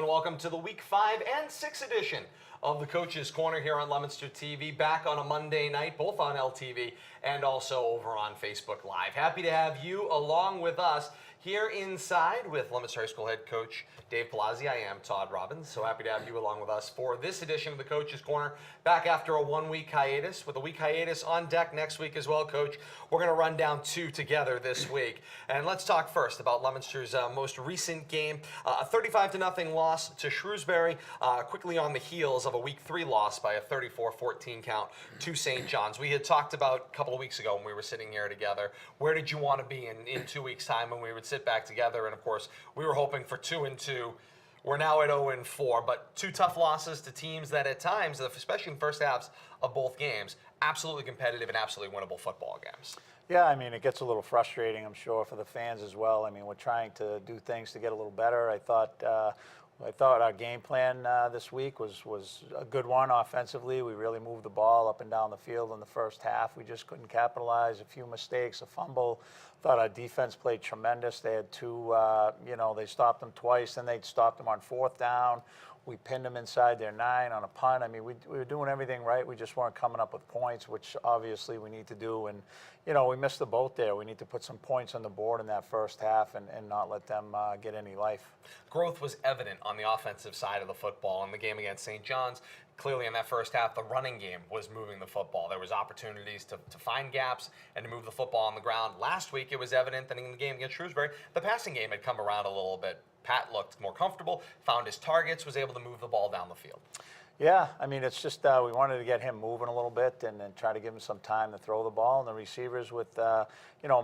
and welcome to the Week 5 and 6 edition of the Coach's Corner here on Leominster TV, back on a Monday night, both on LTV and also over on Facebook Live. Happy to have you along with us here inside with Leominster High School head coach Dave Palazzi. I am Todd Robbins, so happy to have you along with us for this edition of the Coach's Corner, back after a one-week hiatus, with a week hiatus on deck next week as well, Coach. We're going to run down two together this week. And let's talk first about Leominster's most recent game, a 35-0 loss to Shrewsbury, quickly on the heels of a Week 3 loss by a 34-14 count to St. John's. We had talked about a couple of weeks ago when we were sitting here together, where did you want to be in 2 weeks' time when we would sit back together? And of course, we were hoping for 2-2. We're now at 0-4, but two tough losses to teams that at times, especially in first halves of both games, absolutely competitive and absolutely winnable football games. Yeah, I mean, it gets a little frustrating, I'm sure, for the fans as well. I mean, we're trying to do things to get a little better. I thought our game plan this week was a good one offensively. We really moved the ball up and down the field in the first half. We just couldn't capitalize. A few mistakes, a fumble. Thought our defense played tremendous. They had two, they stopped them twice, then they stopped them on fourth down. We pinned them inside their 9 on a punt. I mean, we were doing everything right. We just weren't coming up with points, which obviously we need to do. And, we missed the boat there. We need to put some points on the board in that first half and not let them get any life. Growth was evident on the offensive side of the football in the game against St. John's. Clearly in that first half, the running game was moving the football. There was opportunities to find gaps and to move the football on the ground. Last week, it was evident that in the game against Shrewsbury, the passing game had come around a little bit. Pat looked more comfortable, found his targets, was able to move the ball down the field. Yeah, I mean, it's just we wanted to get him moving a little bit and try to give him some time to throw the ball. And the receivers with,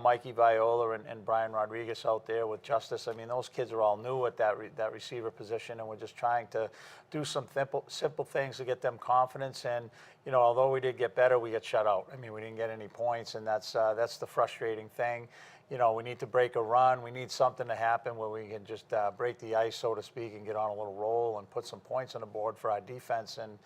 Mikey Viola and Brian Rodriguez out there with Justice. I mean, those kids are all new at that receiver position, and we're just trying to do some simple things to get them confidence. And, although we did get better, we got shut out. I mean, we didn't get any points, and that's the frustrating thing. We need to break a run. We need something to happen where we can just break the ice, so to speak, and get on a little roll and put some points on the board for our defense. And,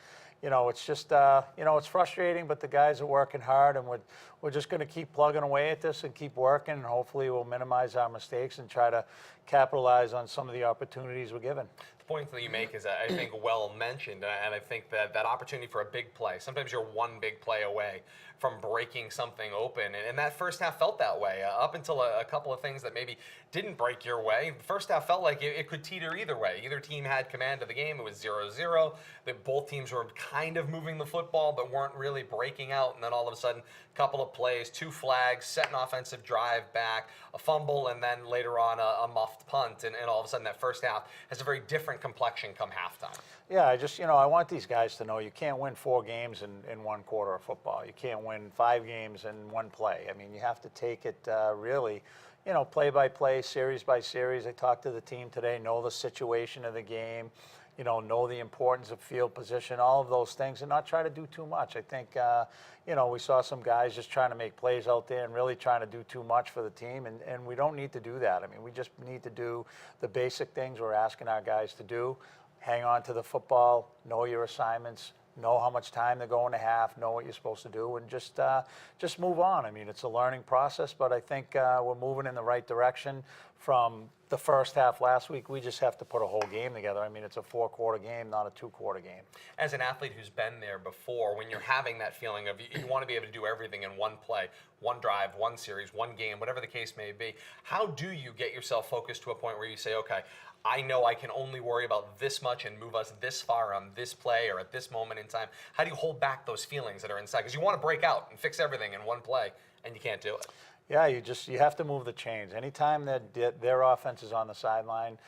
it's just, it's frustrating, but the guys are working hard, and we're just going to keep plugging away at this and keep working, and hopefully we'll minimize our mistakes and try to capitalize on some of the opportunities we're given. The point that you make is, I think, well mentioned, and I think that opportunity for a big play, sometimes you're one big play away from breaking something open, and that first half felt that way, up until a couple of things that maybe didn't break your way. The first half felt like it could teeter either way. Either team had command of the game. It was 0-0. That both teams were kind of moving the football, but weren't really breaking out, and then all of a sudden, a couple of plays, 2 flags, set an offensive drive back, a fumble, and then later on a muffed punt, and all of a sudden that first half has a very different complexion come halftime. Yeah, I just, I want these guys to know you can't win 4 games in one quarter of football. You can't win 5 games in one play. I mean, you have to take it really, play by play, series by series. I talked to the team today, know the situation of the game, know the importance of field position, all of those things, and not try to do too much. I think, we saw some guys just trying to make plays out there and really trying to do too much for the team, and we don't need to do that. I mean, we just need to do the basic things we're asking our guys to do. Hang on to the football, know your assignments, know how much time they're going to have, know what you're supposed to do, and just move on. I mean, it's a learning process, but I think we're moving in the right direction from the first half last week. We just have to put a whole game together. I mean, it's a 4-quarter game, not a 2-quarter game. As an athlete who's been there before, when you're having that feeling of you want to be able to do everything in one play, one drive, one series, one game, whatever the case may be, how do you get yourself focused to a point where you say, okay, I know I can only worry about this much and move us this far on this play or at this moment in time? How do you hold back those feelings that are inside? Because you want to break out and fix everything in one play, and you can't do it. Yeah, you have to move the chains. Anytime that their offense is on the sideline,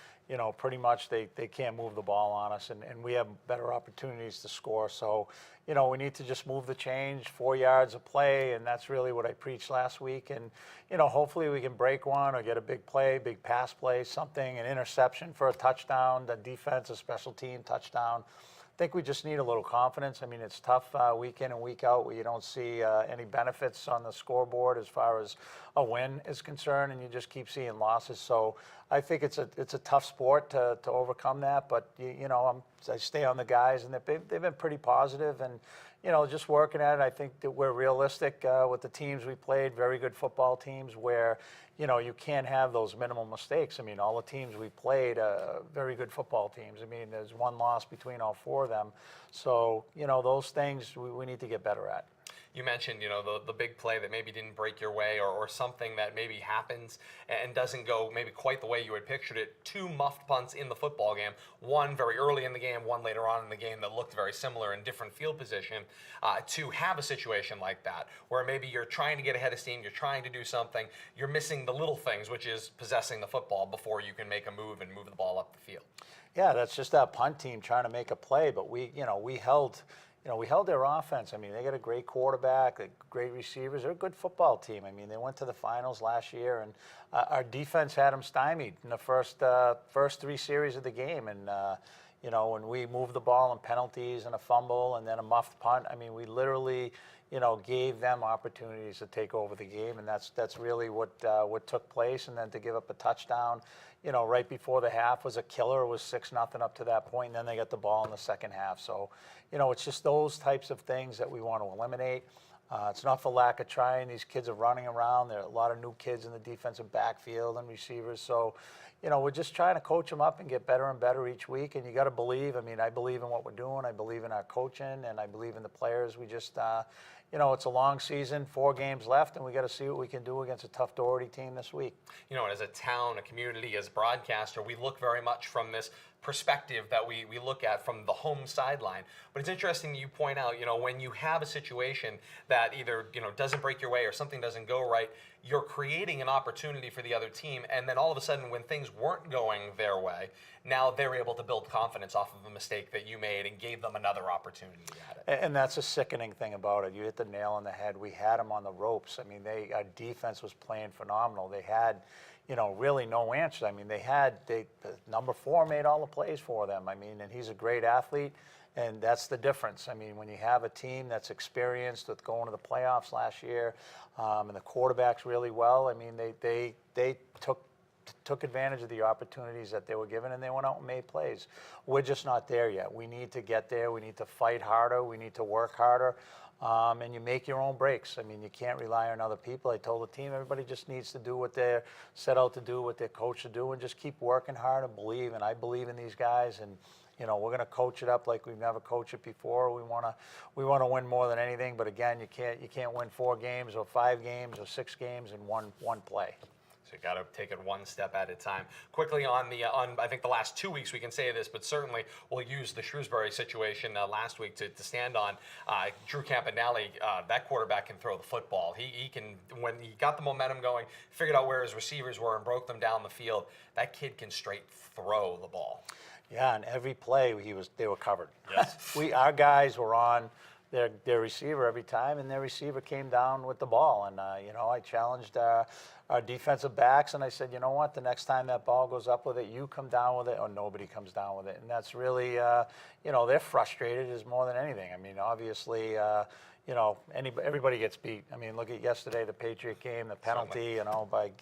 pretty much they can't move the ball on us, and we have better opportunities to score. So, we need to just move the change, 4 yards of play, and that's really what I preached last week. And, hopefully we can break one or get a big play, big pass play, something, an interception for a touchdown, the defense, a special team touchdown. I think we just need a little confidence. I mean, it's tough week in and week out where you don't see any benefits on the scoreboard as far as a win is concerned, and you just keep seeing losses. So I think it's a tough sport to overcome that, but I stay on the guys, and they've been pretty positive, and just working at it. I think that we're realistic with the teams we played, very good football teams where you can't have those minimal mistakes. I mean, all the teams we played, very good football teams. I mean, there's one loss between all four of them, so those things we need to get better at. You mentioned, the big play that maybe didn't break your way, or something that maybe happens and doesn't go maybe quite the way you had pictured it. 2 muffed punts in the football game, one very early in the game, one later on in the game that looked very similar in different field position. To have a situation like that, where maybe you're trying to get ahead of steam, you're trying to do something, you're missing the little things, which is possessing the football before you can make a move and move the ball up the field. Yeah, that's just that punt team trying to make a play, but we held. We held their offense. I mean, they got a great quarterback, great receivers. They're a good football team. I mean, they went to the finals last year, and our defense had them stymied in the first 3 series of the game. And when we moved the ball in penalties and a fumble and then a muffed punt, I mean, we literally, gave them opportunities to take over the game, and that's really what took place. And then to give up a touchdown, right before the half was a killer. It was 6-0 up to that point, and then they got the ball in the second half. So, it's just those types of things that we want to eliminate. It's not for lack of trying. These kids are running around. There are a lot of new kids in the defensive backfield and receivers. So, we're just trying to coach them up and get better and better each week. And you got to believe. I mean, I believe in what we're doing. I believe in our coaching, and I believe in the players. We just, it's a long season, 4 games left, and we got to see what we can do against a tough Doherty team this week. And as a town, a community, as a broadcaster, we look very much from this perspective that we look at from the home sideline. But it's interesting that you point out, when you have a situation that either, doesn't break your way or something doesn't go right, you're creating an opportunity for the other team. And then all of a sudden, when things weren't going their way, now they're able to build confidence off of a mistake that you made and gave them another opportunity at it. And that's a sickening thing about it. You hit the nail on the head. We had them on the ropes. I mean, our defense was playing phenomenal. They had, really no answers. I mean, the number 4 made all the plays for them. I mean, and he's a great athlete, and that's the difference. I mean, when you have a team that's experienced with going to the playoffs last year, and the quarterback's really well, I mean, they took advantage of the opportunities that they were given, and they went out and made plays. We're just not there yet. We need to get there. We need to fight harder. We need to work harder. And you make your own breaks. I mean, you can't rely on other people. I told the team, everybody just needs to do what they're set out to do, what they're coached to do, and just keep working hard and believe. And I believe in these guys, and we're going to coach it up like we've never coached it before. We want to win more than anything. But again, you can't win 4 games or 5 games or 6 games in one play. So you got to take it one step at a time. Quickly on I think the last 2 weeks we can say this, but certainly we'll use the Shrewsbury situation last week to stand on. Drew Campanelli, that quarterback can throw the football. He can, when he got the momentum going, figured out where his receivers were and broke them down the field. That kid can straight throw the ball. Yeah, and every play they were covered. Yes. Our guys were on their receiver every time, and their receiver came down with the ball. And I challenged our defensive backs, and I said, you know what, the next time that ball goes up with it, you come down with it, or nobody comes down with it. And that's really, they're frustrated as more than anything. I mean, obviously, everybody gets beat. I mean, look at yesterday, the Patriot game, the penalty,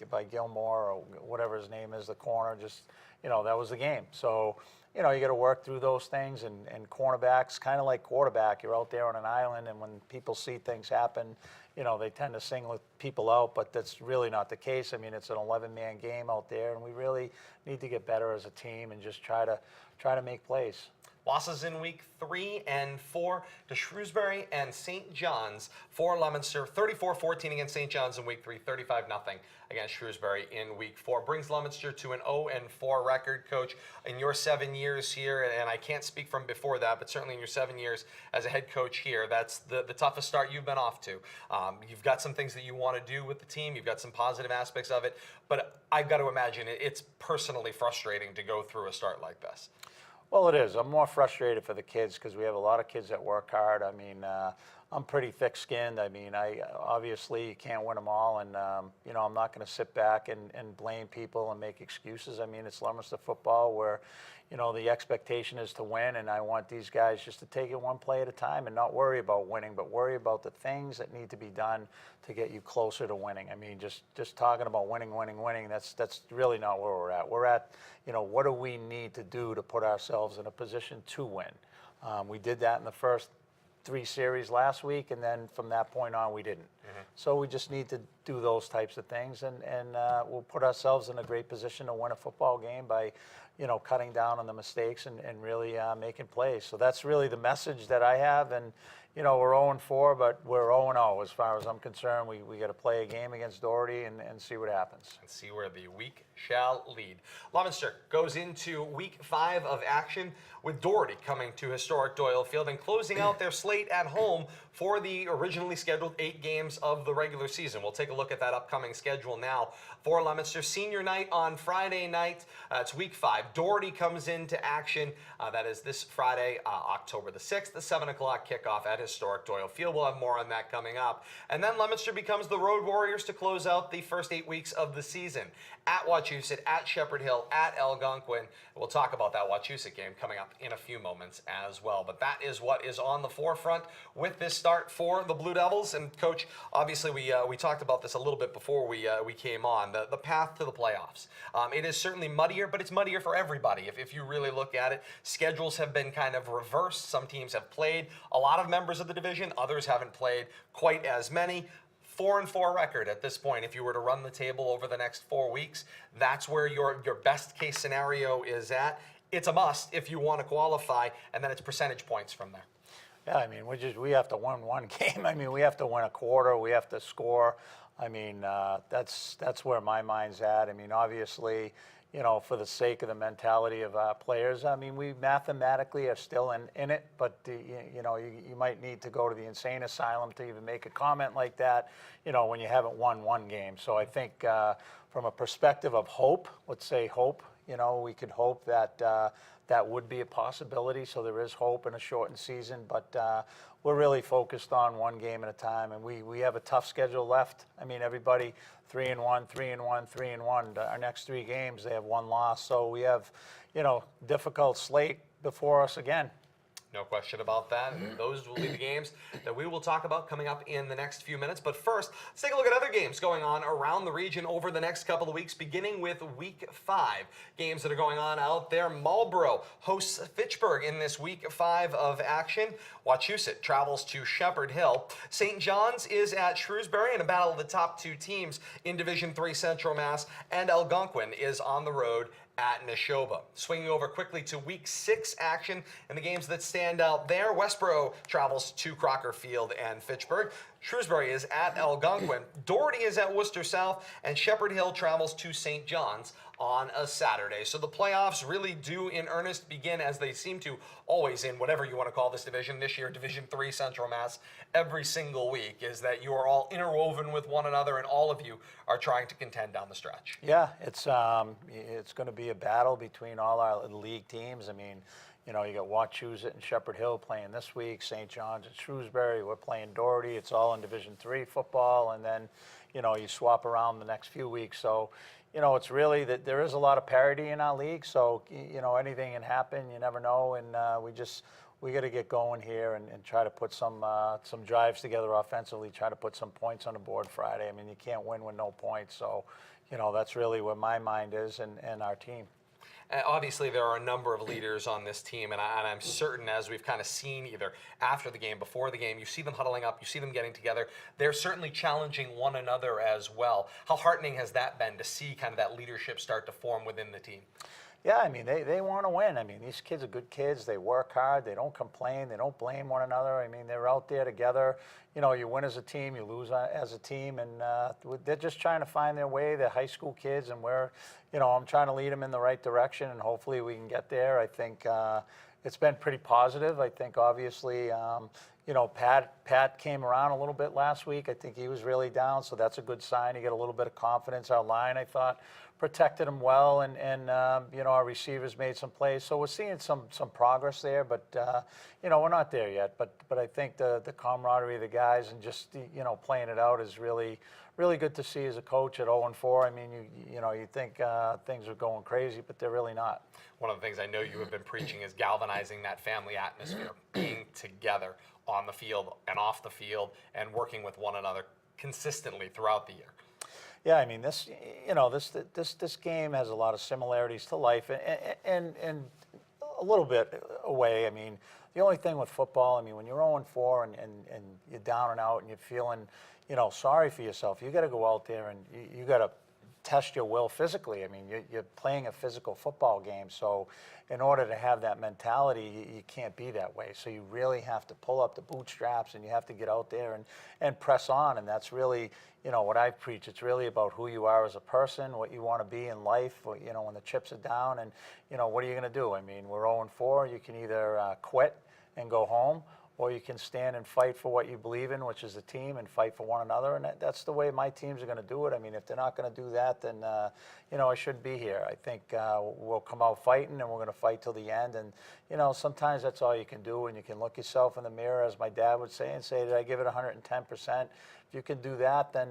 by Gilmore or whatever his name is, the corner, just, that was the game. So, you got to work through those things, and cornerbacks, kind of like quarterback, you're out there on an island, and when people see things happen, they tend to single people out, but that's really not the case. I mean, it's an 11-man game out there, and we really need to get better as a team and just try to make plays. Losses in week 3 and 4 to Shrewsbury and St. John's for Leominster. 34-14 against St. John's in week 3, 35-0 against Shrewsbury in week 4. Brings Leominster to an 0-4 record. Coach, in your 7 years here, and I can't speak from before that, but certainly in your 7 years as a head coach here, that's the toughest start you've been off to. You've got some things that you want to do with the team. You've got some positive aspects of it, but I've got to imagine it's personally frustrating to go through a start like this. Well, it is. I'm more frustrated for the kids because we have a lot of kids that work hard. I mean, I'm pretty thick-skinned. I mean, obviously you can't win them all, and you know, I'm not going to sit back and blame people and make excuses. I mean, it's Leominster football where, you know, the expectation is to win, and I want these guys just to take it one play at a time and not worry about winning, but worry about the things that need to be done to get you closer to winning. I mean, just talking about winning, that's really not where we're at. We're at, you know, what do we need to do to put ourselves in a position to win? We did that in the first 3 series last week, and then from that point on, we didn't. So we just need to do those types of things, and we'll put ourselves in a great position to win a football game by, you know, cutting down on the mistakes and really making plays. So that's really the message that I have, and, you know, we're 0-4, but we're 0-0 as far as I'm concerned. We got to play a game against Doherty and see what happens. And see where the week shall lead. Leominster goes into week 5 of action with Doherty coming to historic Doyle Field and closing out their slate at home for the originally scheduled 8 games of the regular season. We'll take a look at that upcoming schedule now. For Leominster, senior night on Friday night. It's week 5. Doherty comes into action. That is this Friday, October the 6th, the 7 o'clock kickoff at historic Doyle Field. We'll have more on that coming up. And then Leominster becomes the Road Warriors to close out the first 8 weeks of the season. At Wachusett, at Shepherd Hill, at Algonquin. We'll talk about that Wachusett game coming up in a few moments as well. But that is what is on the forefront with this start for the Blue Devils. And Coach, obviously we talked about this a little bit before we came on, the path to the playoffs. It is certainly muddier, but it's muddier for everybody. If you really look at it, schedules have been kind of reversed. Some teams have played a lot of members of the division. Others haven't played quite as many. 4-4 record at this point. If you were to run the table over the next 4 weeks, that's where your best case scenario is at. It's a must if you want to qualify, and then it's percentage points from there. Yeah, I mean, we have to win one game. I mean, we have to win a quarter. We have to score. I mean, that's where my mind's at. I mean, obviously, you know, for the sake of the mentality of our players, I mean, we mathematically are still in it, but you know, you might need to go to the insane asylum to even make a comment like that, you know, when you haven't won one game. So I think from a perspective of hope, let's say hope, you know, we could hope that that would be a possibility. So there is hope in a shortened season, but we're really focused on one game at a time, and we have a tough schedule left. I mean, everybody 3-1, 3-1, 3-1. Our next 3 games, they have 1 loss. So we have, you know, difficult slate before us again. No question about that. Those will be the games that we will talk about coming up in the next few minutes. But first, let's take a look at other games going on around the region over the next couple of weeks, beginning with week 5. Games that are going on out there. Marlborough hosts Fitchburg in this week 5 of action. Wachusett travels to Shepherd Hill. St. John's is at Shrewsbury in a battle of the top 2 teams in Division 3 Central Mass. And Algonquin is on the road at Neshoba. Swinging over quickly to week 6 action in the games that stand out there. Westboro travels to Crocker Field and Fitchburg. Shrewsbury is at Algonquin. Doherty is at Worcester South, and Shepherd Hill travels to St. John's on a Saturday. So the playoffs really do in earnest begin, as they seem to always in whatever you want to call this division. This year, Division 3 Central Mass, every single week, is that you are all interwoven with one another, and all of you are trying to contend down the stretch. Yeah, it's going to be a battle between all our league teams. I mean, you know, you got Wachusett and Shepherd Hill playing this week, St. John's and Shrewsbury. We're playing Doherty. It's all in Division 3 football, and then, you know, you swap around the next few weeks. So, you know, it's really that there is a lot of parity in our league. So, you know, anything can happen. You never know, and we got to get going here and try to put some drives together offensively. Try to put some points on the board Friday. I mean, you can't win with no points. So, you know, that's really where my mind is and our team. Obviously, there are a number of leaders on this team, and I'm certain, as we've kind of seen either after the game, before the game, you see them huddling up, you see them getting together. They're certainly challenging one another as well. How heartening has that been to see kind of that leadership start to form within the team? Yeah, I mean, they want to win. I mean, these kids are good kids. They work hard. They don't complain. They don't blame one another. I mean, they're out there together. You know, you win as a team, you lose as a team, and they're just trying to find their way. They're high school kids, and you know, I'm trying to lead them in the right direction, and hopefully we can get there. I think it's been pretty positive. I think, obviously, you know, Pat came around a little bit last week. I think he was really down, so that's a good sign. He got a little bit of confidence. Our line, I thought, protected them well, and our receivers made some plays. So we're seeing some progress there, but we're not there yet. But I think the camaraderie of the guys and just playing it out is really good to see as a coach at 0-4. I mean, you think things are going crazy, but they're really not. One of the things I know you have been preaching is galvanizing that family atmosphere, being together on the field and off the field, and working with one another consistently throughout the year. Yeah, I mean this game has a lot of similarities to life, and a little bit away. I mean, the only thing with football, I mean, when you're 0-4 and you're down and out and you're feeling, sorry for yourself, you got to go out there and you got to test your will physically. I mean, you're playing a physical football game, so in order to have that mentality, you can't be that way. So you really have to pull up the bootstraps, and you have to get out there and press on. And that's really, what I preach. It's really about who you are as a person, what you want to be in life, when the chips are down, and, what are you going to do? I mean, we're 0-4. You can either quit and go home, or you can stand and fight for what you believe in, which is a team, and fight for one another. And that's the way my teams are going to do it. I mean, if they're not going to do that, then, I shouldn't be here. I think we'll come out fighting, and we're going to fight till the end. And, sometimes that's all you can do. And you can look yourself in the mirror, as my dad would say, and say, did I give it 110%? If you can do that, then,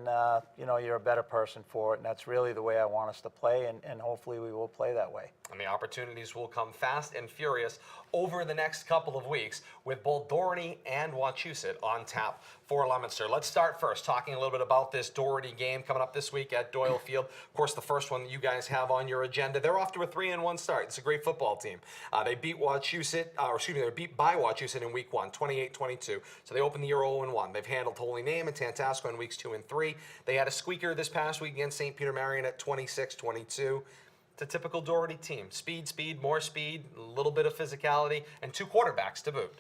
you're a better person for it. And that's really the way I want us to play, and hopefully we will play that way. And the opportunities will come fast and furious over the next couple of weeks with both Doherty and Wachusett on tap for Leominster. Let's start first talking a little bit about this Doherty game coming up this week at Doyle Field. Of course, the first one that you guys have on your agenda. They're off to a 3-1 start. It's a great football team. They beat Wachusett, they were beat by Wachusett in week 1, 28-22. So they opened the year 0-1. They've handled Holy Name and Tantasco in weeks 2 and 3. They had a squeaker this past week against St. Peter Marion at 26-22. It's a typical Doherty team. Speed, more speed, a little bit of physicality, and 2 quarterbacks to boot.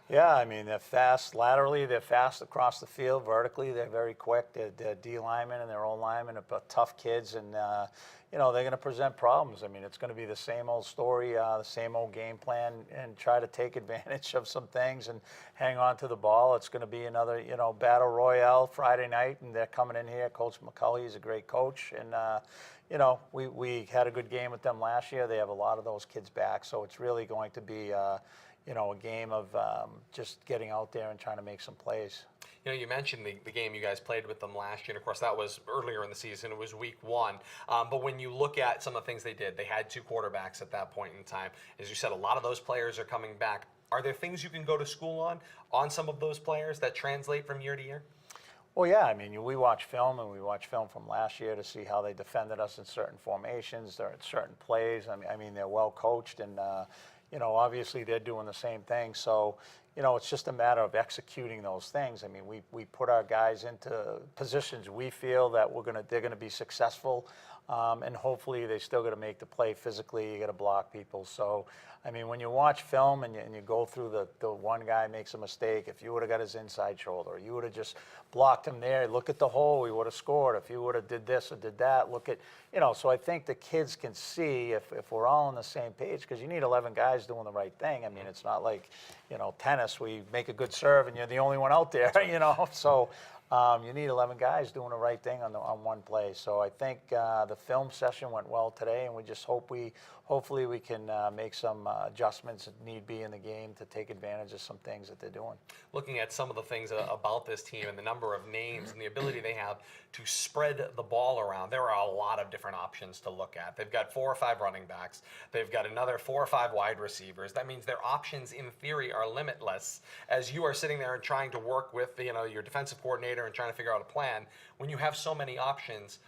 Yeah, I mean, they're fast laterally, they're fast across the field. Vertically, they're very quick. They're D linemen and their own linemen are tough kids, and they're going to present problems. I mean, it's going to be the same old story, the same old game plan, and try to take advantage of some things and hang on to the ball. It's going to be another, battle royale Friday night, and they're coming in here. Coach McCulley is a great coach, and we had a good game with them last year. They have a lot of those kids back, so it's really going to be a game of just getting out there and trying to make some plays. You mentioned the game you guys played with them last year, and of course that was earlier in the season. It was week 1. But when you look at some of the things they did, they had 2 quarterbacks at that point in time. As you said, a lot of those players are coming back. Are there things you can go to school on some of those players that translate from year to year? Well, yeah, I mean, we watch film, and we watch film from last year to see how they defended us in certain formations, or at certain plays. I mean, they're well coached, and obviously they're doing the same thing. So, it's just a matter of executing those things. I mean, we put our guys into positions we feel that they're gonna be successful, and hopefully they still got to make the play physically. You got to block people. So, I mean, when you watch film and you go through the one guy makes a mistake, if you would have got his inside shoulder, you would have just blocked him there. Look at the hole, we would have scored. If you would have did this or did that, look at, so I think the kids can see if we're all on the same page, because you need 11 guys doing the right thing. I mean, it's not like, tennis, we make a good serve and you're the only one out there, So you need 11 guys doing the right thing on one play. So I think the film session went well today, and we just hopefully we can make some adjustments that need be in the game to take advantage of some things that they're doing. Looking at some of the things about this team and the number of names and the ability they have to spread the ball around, there are a lot of different options to look at. They've got 4 or 5 running backs. They've got another 4 or 5 wide receivers. That means their options in theory are limitless as you are sitting there and trying to work with your defensive coordinator and trying to figure out a plan. When you have so many options,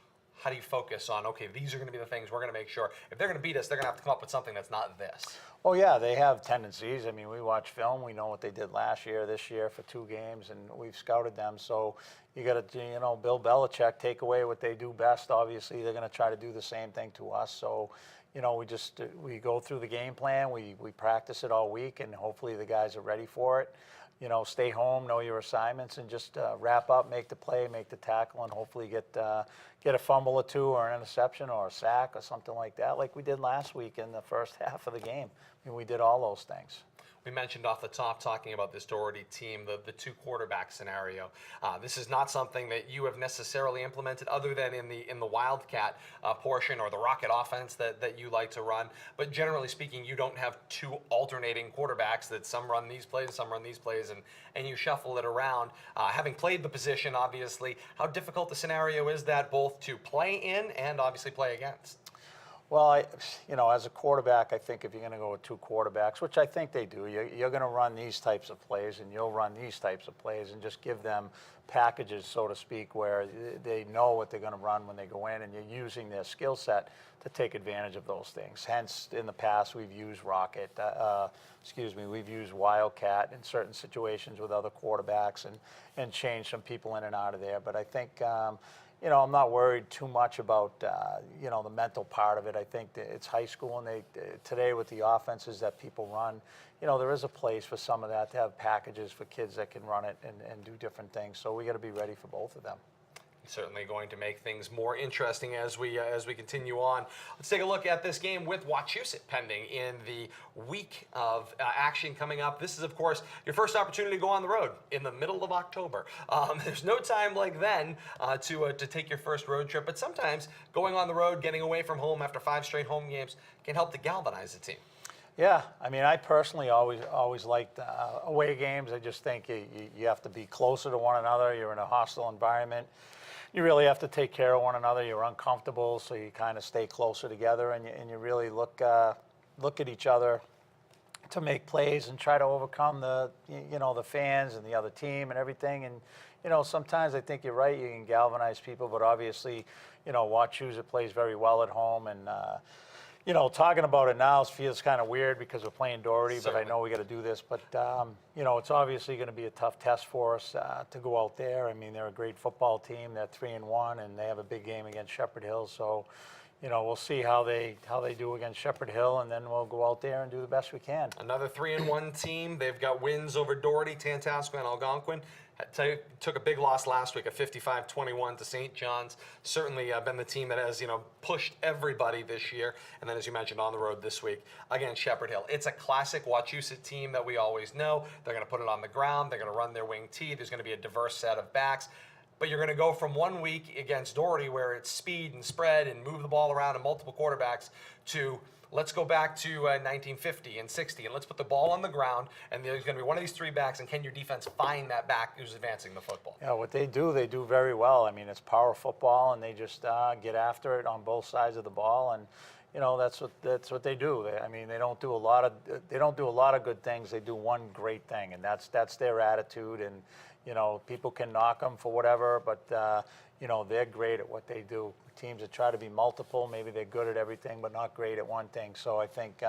how do you focus on, okay, these are going to be the things we're going to make sure, if they're going to beat us, they're going to have to come up with something that's not this? Oh, yeah, they have tendencies. I mean, we watch film. We know what they did last year, this year for 2 games, and we've scouted them. So you got to, Bill Belichick, take away what they do best. Obviously, they're going to try to do the same thing to us. So, we go through the game plan. We practice it all week, and hopefully the guys are ready for it. Stay home, know your assignments, and just wrap up, make the play, make the tackle, and hopefully get a fumble or 2 or an interception or a sack or something like that, like we did last week in the first half of the game. I mean, we did all those things. We mentioned off the top, talking about this Doherty team, the two quarterback scenario. This is not something that you have necessarily implemented other than in the Wildcat portion or the Rocket offense that you like to run. But generally speaking, you don't have two alternating quarterbacks that some run these plays, some run these plays, and you shuffle it around. Having played the position, obviously, how difficult the scenario is that both to play in and obviously play against? Well, as a quarterback, I think if you're going to go with two quarterbacks, which I think they do, you're going to run these types of plays and you'll run these types of plays and just give them packages, so to speak, where they know what they're going to run when they go in, and you're using their skill set to take advantage of those things. Hence, in the past, we've used Rocket, we've used Wildcat in certain situations with other quarterbacks and changed some people in and out of there. But I think, I'm not worried too much about, the mental part of it. I think that it's high school, and today with the offenses that people run, there is a place for some of that to have packages for kids that can run it and do different things. So we got to be ready for both of them. Certainly going to make things more interesting as we continue on. Let's take a look at this game with Wachusett pending in the week of action coming up. This is, of course, your first opportunity to go on the road in the middle of October. There's no time like then to take your first road trip, but sometimes going on the road, getting away from home after 5 straight home games can help to galvanize the team. Yeah, I mean, I personally always liked away games. I just think you have to be closer to one another. You're in a hostile environment. You really have to take care of one another. You're uncomfortable, so you kind of stay closer together, and you really look at each other to make plays and try to overcome the fans and the other team and everything. And sometimes I think you're right. You can galvanize people, but obviously, Wachusett plays very well at home, and talking about it now feels kind of weird because we're playing Doherty, but I know we got to do this. But, it's obviously going to be a tough test for us to go out there. I mean, they're a great football team. They're 3-1, and they have a big game against Shepherd Hill. So, we'll see how they do against Shepherd Hill, and then we'll go out there and do the best we can. Another 3-1 team. They've got wins over Doherty, Tantasco, and Algonquin. Took a big loss last week, a 55-21 to St. John's. Certainly been the team that has, pushed everybody this year. And then, as you mentioned, on the road this week against Shepherd Hill. It's a classic Wachusett team that we always know. They're going to put it on the ground. They're going to run their wing tee. There's going to be a diverse set of backs. But you're going to go from 1 week against Doherty, where it's speed and spread and move the ball around and multiple quarterbacks, to let's go back to 1950 and 60, and let's put the ball on the ground, and there's going to be one of these 3 backs, and can your defense find that back who's advancing the football? Yeah, what they do very well. I mean, it's power football, and they just get after it on both sides of the ball, and that's what they do. They don't do a lot of good things. They do one great thing, and that's their attitude. And people can knock them for whatever, but they're great at what they do. Teams that try to be multiple, maybe they're good at everything, but not great at one thing. So I think,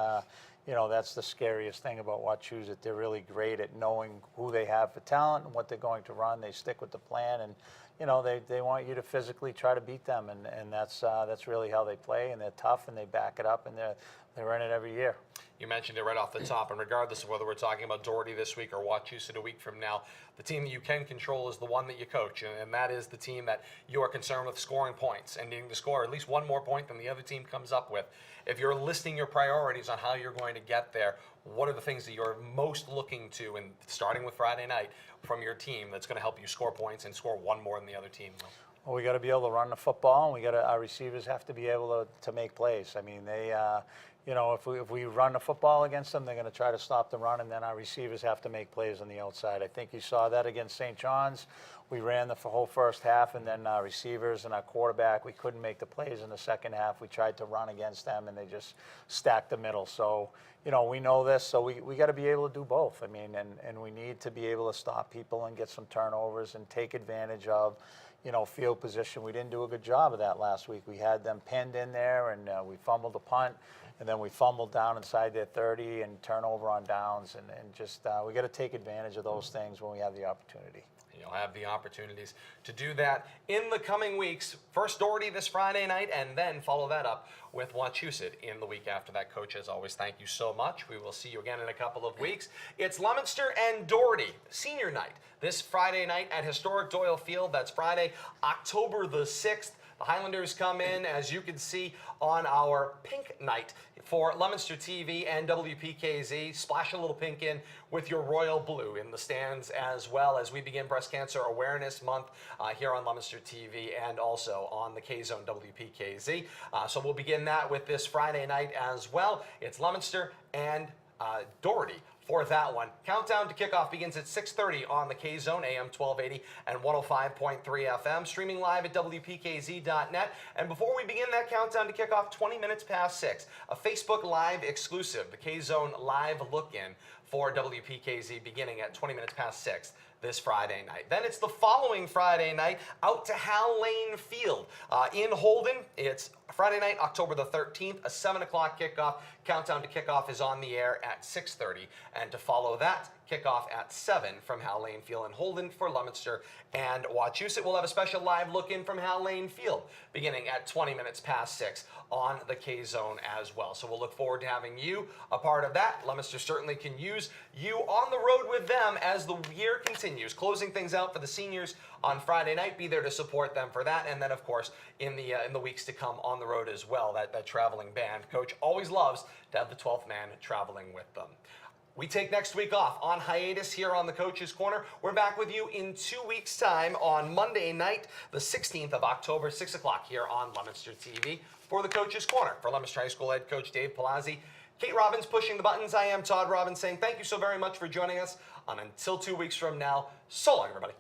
that's the scariest thing about Wachusett. They're really great at knowing who they have for talent and what they're going to run. They stick with the plan, and, they want you to physically try to beat them, and that's really how they play, and they're tough, and they back it up, and they're in it every year. You mentioned it right off the top, and regardless of whether we're talking about Doherty this week or Wachusett a week from now, the team that you can control is the one that you coach, and that is the team that you are concerned with scoring points and needing to score at least one more point than the other team comes up with. If you're listing your priorities on how you're going to get there, what are the things that you're most looking to, and starting with Friday night, from your team that's going to help you score points and score one more than the other team will? Well, we got to be able to run the football, and our receivers have to be able to make plays. I mean, they, if we run the football against them, they're going to try to stop the run, and then our receivers have to make plays on the outside. I think you saw that against St. John's. We ran the whole first half, and then our receivers and our quarterback, we couldn't make the plays in the second half. We tried to run against them, and they just stacked the middle. So, we know this, so we got to be able to do both. I mean, and we need to be able to stop people and get some turnovers and take advantage of, field position. We didn't do a good job of that last week. We had them pinned in there, and we fumbled a punt, and then we fumbled down inside their 30 and turnover on downs, and just we got to take advantage of those things when we have the opportunity. You'll have the opportunities to do that in the coming weeks. First Doherty this Friday night, and then follow that up with Wachusett in the week after that. Coach, as always, thank you so much. We will see you again in a couple of weeks. It's Leominster and Doherty senior night this Friday night at historic Doyle Field. That's Friday, October the 6th. The Highlanders come in, as you can see, on our pink night for Leominster TV and WPKZ. Splash a little pink in with your royal blue in the stands, as well as we begin Breast Cancer Awareness Month here on Leominster TV and also on the K-Zone WPKZ. So we'll begin that with this Friday night as well. It's Leominster and Doherty for that one. Countdown to kickoff begins at 6:30 on the K-Zone, AM 1280 and 105.3 FM, streaming live at WPKZ.net. And before we begin that countdown to kickoff, 20 minutes past 6, a Facebook Live exclusive, the K-Zone live look-in for WPKZ beginning at 20 minutes past 6 this Friday night. Then it's the following Friday night out to Hal Lane Field in Holden. It's Friday night, October the 13th, a 7 o'clock kickoff. Countdown to kickoff is on the air at 6:30. And to follow that, kickoff at 7 from Hal Lane Field in Holden for Leominster and Wachusett. We'll have a special live look-in from Hal Lane Field beginning at 20 minutes past 6 on the K-Zone as well. So we'll look forward to having you a part of that. Leominster certainly can use you on the road with them as the year continues. Closing things out for the seniors on Friday night. Be there to support them for that. And then, of course, in the weeks to come on the road as well, that traveling band. Coach always loves to have the 12th man traveling with them. We take next week off on hiatus here on the Coach's Corner. We're back with you in 2 weeks' time on Monday night, the 16th of October, 6 o'clock here on Leominster TV for the Coach's Corner. For Leominster High School head coach Dave Palazzi, Kate Robbins pushing the buttons. I am Todd Robbins saying thank you so very much for joining us. And until 2 weeks from now, so long, everybody.